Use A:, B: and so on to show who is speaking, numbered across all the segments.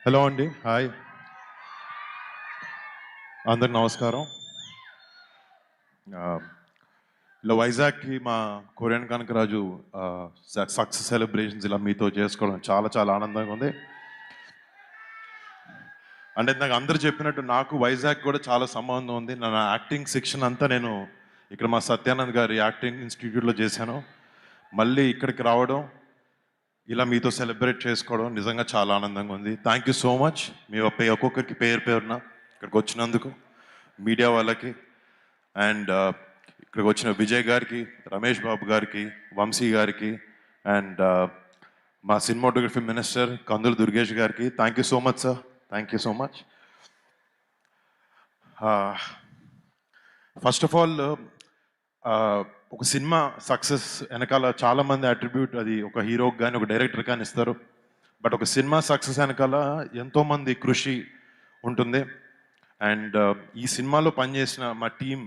A: Hello అండి, hi, అందరికి నమస్కారం. ఇలా వైజాగ్కి మా కొరియన్ కనకరాజు సక్సెస్ సెలబ్రేషన్స్ ఇలా మీతో చేసుకోవడం చాలా చాలా ఆనందంగా ఉంది. అంటే నాకు అందరు చెప్పినట్టు నాకు వైజాగ్ కూడా చాలా సంబంధం ఉంది. నా యాక్టింగ్ శిక్షణ అంతా నేను ఇక్కడ మా సత్యానంద్ గారి యాక్టింగ్ ఇన్స్టిట్యూట్లో చేశాను. మళ్ళీ ఇక్కడికి రావడం, ఇలా మీతో సెలబ్రేట్ చేసుకోవడం నిజంగా చాలా ఆనందంగా ఉంది. Thank you so much. మీ ఒక్కొక్కరికి పేరు పేరున ఇక్కడికి వచ్చినందుకు, మీడియా వాళ్ళకి అండ్ ఇక్కడికి వచ్చిన విజయ్ గారికి, రమేష్ బాబు గారికి, వంశీ గారికి అండ్ మా సినిమాటోగ్రఫీ మినిస్టర్ కందులు దుర్గేష్ గారికి thank you so much sir. Thank you so much. First of all ఒక సినిమా సక్సెస్ వెనకాల చాలామంది అట్రిబ్యూట్ అది ఒక హీరోకి కానీ ఒక డైరెక్టర్ కానీ ఇస్తారు. బట్ ఒక సినిమా సక్సెస్ వెనకాల ఎంతోమంది కృషి ఉంటుంది. అండ్ ఈ సినిమాలో పనిచేసిన మా టీం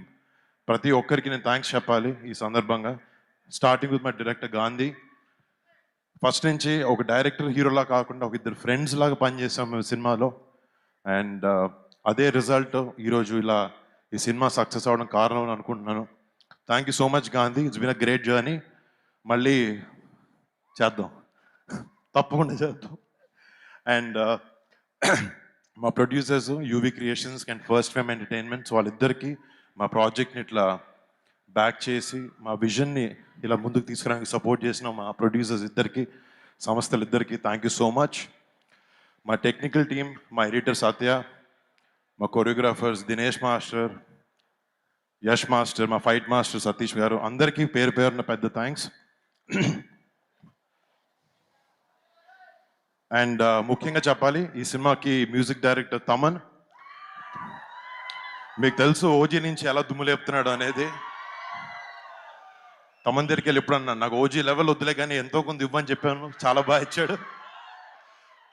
A: ప్రతి ఒక్కరికి నేను థ్యాంక్స్ చెప్పాలి ఈ సందర్భంగా. Starting with my director Gandhi. First నుంచి ఒక డైరెక్టర్ హీరోలా కాకుండా ఒక ఇద్దరు ఫ్రెండ్స్ లాగా పనిచేసాం మేము సినిమాలో. అండ్ అదే రిజల్ట్ ఈరోజు ఇలా ఈ సినిమా సక్సెస్ అవ్వడం కారణం అని అనుకుంటున్నాను. Thank you so much Gandhi. It's been a great journey. మళ్ళీ చేద్దాం, తప్పకుండా చేద్దాం. అండ్ మా producers UV creations and first fame entertainments వాళ్ళిద్దరికీ మా ప్రాజెక్ట్ని ఇట్లా బ్యాక్ చేసి మా విజన్ని ఇలా ముందుకు తీసుకురావడానికి సపోర్ట్ చేసిన మా ప్రొడ్యూసర్స్ ఇద్దరికి, సంస్థలిద్దరికీ థ్యాంక్ యూ సో మచ్. మా టెక్నికల్ టీమ్, మా ఎడిటర్ సత్య, మా choreographers Dinesh master, Yash master, మా ఫైట్ మాస్టర్ సతీష్ గారు, అందరికీ పేరు పేరున పెద్ద థ్యాంక్స్. అండ్ ముఖ్యంగా చెప్పాలి, ఈ సినిమాకి మ్యూజిక్ డైరెక్టర్ తమన్. మీకు తెలుసు ఓజీ నుంచి ఎలా దుమ్ము లేపుతున్నాడు అనేది. తమన్ దగ్గరికి వెళ్ళి ఎప్పుడు అన్నాను, నాకు ఓజీ లెవెల్ వద్దులే కానీ ఎంతో కొంత ఇవ్వని చెప్పాను, చాలా బాగా ఇచ్చాడు.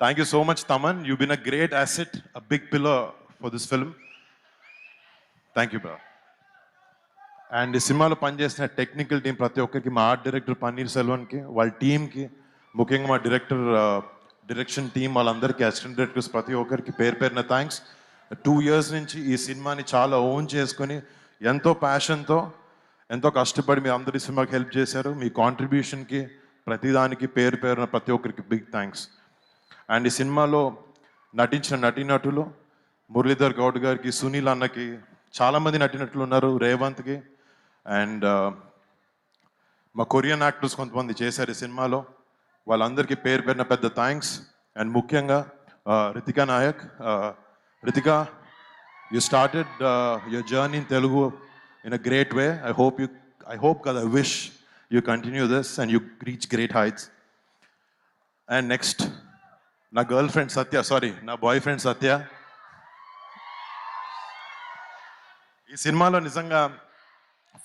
A: Thank you so much Thaman. You been a great asset, a big pillar for this film. Thank you bro. And ఈ సినిమాలో పనిచేసిన టెక్నికల్ టీం ప్రతి ఒక్కరికి, మా ఆర్ట్ డైరెక్టర్ పన్నీర్ సెల్వన్కి, వాళ్ళ టీంకి, ముఖ్యంగా మా డైరెక్షన్ టీం వాళ్ళందరికీ, అసిస్టెంట్ డైరెక్టర్స్ ప్రతి ఒక్కరికి పేరు పేరున థ్యాంక్స్. 2 years నుంచి ఈ సినిమాని చాలా ఓన్ చేసుకొని ఎంతో ప్యాషన్తో ఎంతో కష్టపడి మీ అందరి సినిమాకి హెల్ప్ చేశారు. మీ కాంట్రిబ్యూషన్కి ప్రతిదానికి పేరు పేరున ప్రతి ఒక్కరికి బిగ్ థ్యాంక్స్. అండ్ ఈ సినిమాలో నటించిన నటీనటులు మురళీధర్ గౌడ్ గారికి, సునీల్ అన్నకి, చాలామంది నటినట్లు ఉన్నారు, రేవంత్కి. అండ్ మా కొరియన్ యాక్టర్స్ కొంతమంది చేశారు ఈ సినిమాలో, వాళ్ళందరికీ పేరు పేరున పెద్ద థ్యాంక్స్. అండ్ ముఖ్యంగా Ritika Naik. Ritika, you started your journey in Telugu in a great way. I hope I wish you continue this and you reach great heights. And next, నా girlfriend Satya, sorry, నా boyfriend Satya. ఈ సినిమాలో నిజంగా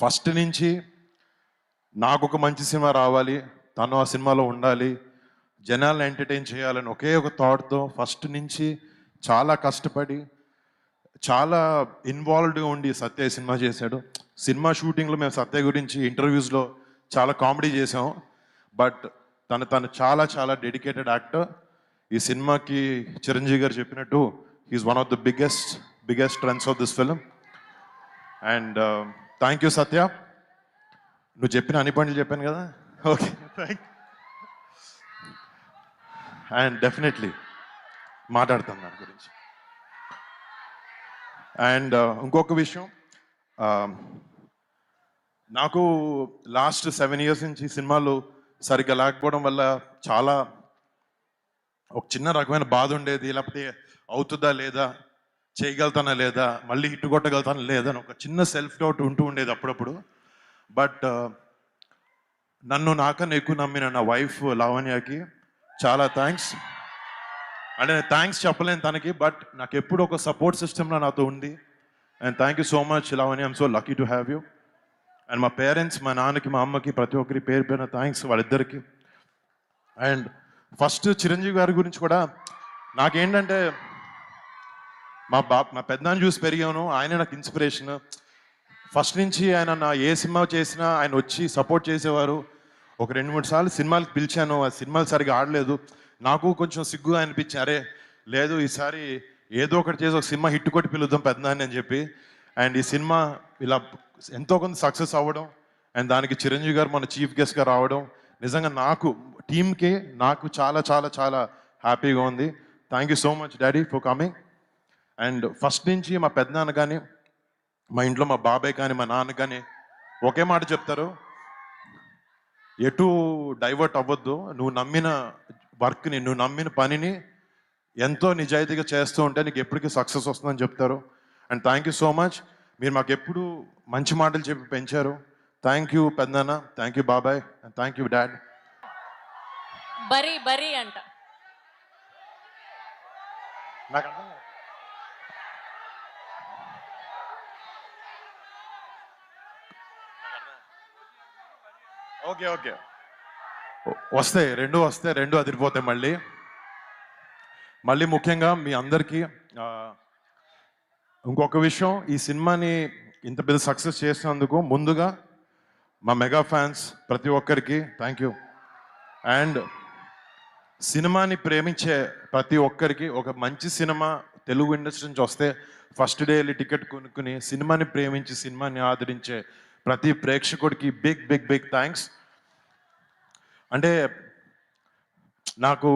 A: first నుంచి నాకు ఒక మంచి సినిమా రావాలి, తను ఆ సినిమాలో ఉండాలి, జనాలను ఎంటర్టైన్ చేయాలని ఒకే ఒక థాట్తో ఫస్ట్ నుంచి చాలా కష్టపడి చాలా ఇన్వాల్వ్డ్గా ఉండి సత్య సినిమా చేశాడు. సినిమా షూటింగ్లో మేము సత్య గురించి ఇంటర్వ్యూస్లో చాలా కామెడీ చేసాం. బట్ తను చాలా చాలా డెడికేటెడ్ యాక్టర్. ఈ సినిమాకి చిరంజీవి గారు చెప్పినట్టు he's one of the biggest trends of this film. And thank you Satya. నువ్వు చెప్పిన అన్ని పనులు చెప్పాను కదా, ఓకే థ్యాంక్. అండ్ డెఫినెట్లీ మాట్లాడతాను దాని గురించి. అండ్ ఇంకొక విషయం, నాకు లాస్ట్ 7 years నుంచి సినిమాలు సరిగ్గా లేకపోవడం వల్ల చాలా ఒక చిన్న రకమైన బాధ ఉండేది. లేకపోతే అవుతుందా లేదా, చేయగలుగుతానా లేదా, మళ్ళీ హిట్ కొట్టగలుగుతానా లేదా అని ఒక చిన్న సెల్ఫ్ డౌట్ ఉంటూ ఉండేది అప్పుడప్పుడు. బట్ నన్ను నాకన్నా ఎక్కువ నమ్మిన నా వైఫ్ లావణ్యకి చాలా థ్యాంక్స్. అంటే నేను థ్యాంక్స్ చెప్పలేను తనకి, బట్ నాకు ఎప్పుడు ఒక సపోర్ట్ సిస్టమ్లో నాతో ఉంది. And thank you so much Lavanya, I'm so lucky to have you. And మా పేరెంట్స్, మా నాన్నకి, మా అమ్మకి, ప్రతి ఒక్కరి పేరు పేరున థ్యాంక్స్ వాళ్ళిద్దరికి. అండ్ ఫస్ట్ చిరంజీవి గారి గురించి కూడా నాకేంటంటే, మా పెద్దనాన్ని చూసి పెరిగాను, ఆయనే నాకు ఇన్స్పిరేషన్. ఫస్ట్ నుంచి ఆయన నా ఏ సినిమా చేసినా ఆయన వచ్చి సపోర్ట్ చేసేవారు. ఒక 2-3 సార్లు సినిమాలకు పిలిచాను, ఆ సినిమాలు సరిగా ఆడలేదు, నాకు కొంచెం సిగ్గుగా అనిపించి, అరే లేదు ఈసారి ఏదో ఒకటి చేసి ఒక సినిమా హిట్ కొట్టి పిలుద్దాం పెద్దనాన్ని అని చెప్పి. అండ్ ఈ సినిమా ఇలా ఎంతో కొంత సక్సెస్ అవ్వడం అండ్ దానికి చిరంజీవి గారు మన చీఫ్ గెస్ట్గా రావడం నిజంగా నాకు టీమ్కి నాకు చాలా చాలా చాలా హ్యాపీగా ఉంది. Thank you so much daddy for coming. And first నుంచి మా పెద్దనాన్న కానీ మా ఇంట్లో మా బాబాయ్ కానీ మా నాన్న కానీ ఒకే మాట చెప్తారు, ఎటు డైవర్ట్ అవ్వద్దు, నువ్వు నమ్మిన వర్క్ని నువ్వు నమ్మిన పనిని ఎంతో నిజాయితీగా చేస్తూ ఉంటే నీకు ఎప్పటికీ సక్సెస్ వస్తుందని చెప్తారు. And thank you so much, మీరు మాకు ఎప్పుడు మంచి మాటలు చెప్పి పెంచారు. థ్యాంక్ యూ పెద్దనాన్న, థ్యాంక్ యూ బాబాయ్, అండ్ థ్యాంక్ యూ డాడ్.
B: బరీ బరీ అంట.
A: నాకు అర్థం కాదు. ఓకే ఓకే వస్తాయి, రెండు అదిరిపోతాయి. మళ్ళీ ముఖ్యంగా మీ అందరికీ ఇంకొక విషయం, ఈ సినిమాని ఇంత పెద్ద సక్సెస్ చేసినందుకు ముందుగా మా మెగా ఫ్యాన్స్ ప్రతి ఒక్కరికి థ్యాంక్ యూ. అండ్ సినిమాని ప్రేమించే ప్రతి ఒక్కరికి, ఒక మంచి సినిమా తెలుగు ఇండస్ట్రీ నుంచి వస్తే ఫస్ట్ డే వెళ్ళి టికెట్ కొనుక్కుని సినిమాని ప్రేమించి సినిమాని ఆదరించే ప్రతి ప్రేక్షకుడికి బిగ్ బిగ్ బిగ్ థ్యాంక్స్. అంటే నాకు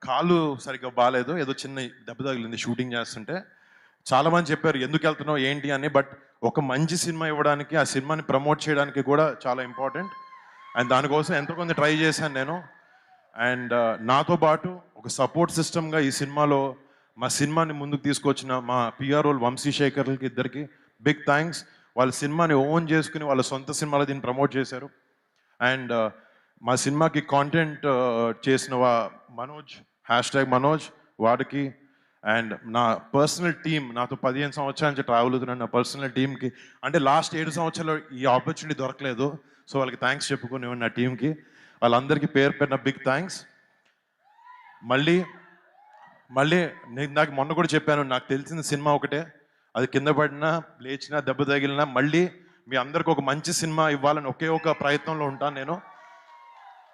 A: కాలు సరిగ్గా బాగాలేదు, ఏదో చిన్న దెబ్బ తగిలింది షూటింగ్ చేస్తుంటే. చాలామంది చెప్పారు ఎందుకు వెళ్తున్నావు ఏంటి అని, బట్ ఒక మంచి సినిమా ఇవ్వడానికి ఆ సినిమాని ప్రమోట్ చేయడానికి కూడా చాలా ఇంపార్టెంట్. అండ్ దానికోసం ఎంతో కొంత ట్రై చేశాను నేను. అండ్ నాతో పాటు ఒక సపోర్ట్ సిస్టమ్గా ఈ సినిమాలో మా సినిమాని ముందుకు తీసుకొచ్చిన మా పిఆర్ఓ వంశీశేఖర్లకి ఇద్దరికి బిగ్ థ్యాంక్స్. వాళ్ళ సినిమాని ఓన్ చేసుకుని వాళ్ళ సొంత సినిమాలో దీన్ని ప్రమోట్ చేశారు. అండ్ మా సినిమాకి కాంటెంట్ చేసిన మనోజ్ #మనోజ్ వాడికి, అండ్ నా పర్సనల్ టీమ్, నాతో 15 సంవత్సరాల నుంచి ట్రావెల్ అవుతున్నాను, నా పర్సనల్ టీమ్కి, అంటే లాస్ట్ 7 సంవత్సరాలు ఈ ఆపర్చునిటీ దొరకలేదు, సో వాళ్ళకి థ్యాంక్స్ చెప్పుకుని నా టీంకి వాళ్ళందరికీ పేరు పేరున బిగ్ థ్యాంక్స్. మళ్ళీ నేను నాకు మొన్న కూడా చెప్పాను, నాకు తెలిసిన సినిమా ఒకటే, అది కింద పడినా లేచినా దెబ్బ తగిలినా మళ్ళీ మీ అందరికి ఒక మంచి సినిమా ఇవ్వాలని ఒకే ఒక ప్రయత్నంలో ఉంటాను నేను.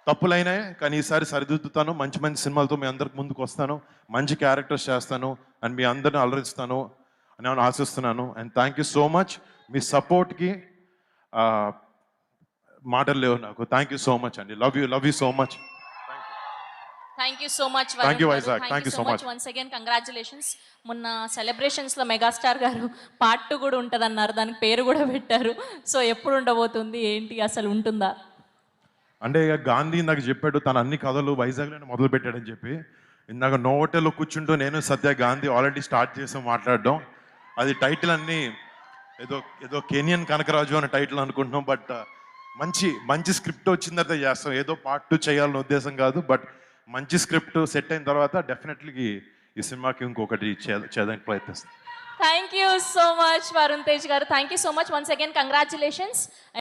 A: తప్పులైనాయి కానీ ఈసారి సరిదిద్దుతాను, మంచి మంచి సినిమాలతో మీ అందరికి ముందుకు వస్తాను, మంచి క్యారెక్టర్స్ చేస్తాను అండ్ మీ అందరిని అలరిస్తాను అని నేను ఆశిస్తున్నాను. And thank you so much, మీ సపోర్ట్కి మాటలు లేవు నాకు. థ్యాంక్ యూ సో మచ్ అండి, love you so much.
B: Thank you so much.
A: Thank you Vizag, thank you so much.
B: Once again congratulations. మొన్న సెలబ్రేషన్స్లో మెగాస్టార్ గారు పార్ట్ 2 కూడా ఉంటుంది అన్నారు, దానికి పేరు కూడా పెట్టారు. సో ఎప్పుడు ఉండబోతుంది ఏంటి, అసలు ఉంటుందా?
A: అంటే ఇక గాంధీ నాకు చెప్పాడు తన అన్ని కథలు వైజాగ్లోనే మొదలు పెట్టాడని చెప్పి. ఇందాక నోవోటెల్లో కూర్చుంటూ నేను సత్య గాంధీ ఆల్రెడీ స్టార్ట్ చేసాం మాట్లాడడం. అది టైటిల్ అన్ని ఏదో కెనియన్ కనకరాజు అనే టైటిల్ అనుకుంటున్నాం, బట్ మంచి స్క్రిప్ట్ వచ్చిన తర్వాత చేస్తాం, ఏదో పార్ట్ 2 చేయాలనే ఉద్దేశం కాదు, బట్ మంచి స్క్రిప్ట్ సెట్ అయిన తర్వాత డెఫినెట్లీ ఈ సినిమాకి ఇంకొకటి చేయడానికి ప్రయత్నిస్తాం.
B: Thank you so much Varun Tej గారు, thank you so much. Once again congratulations.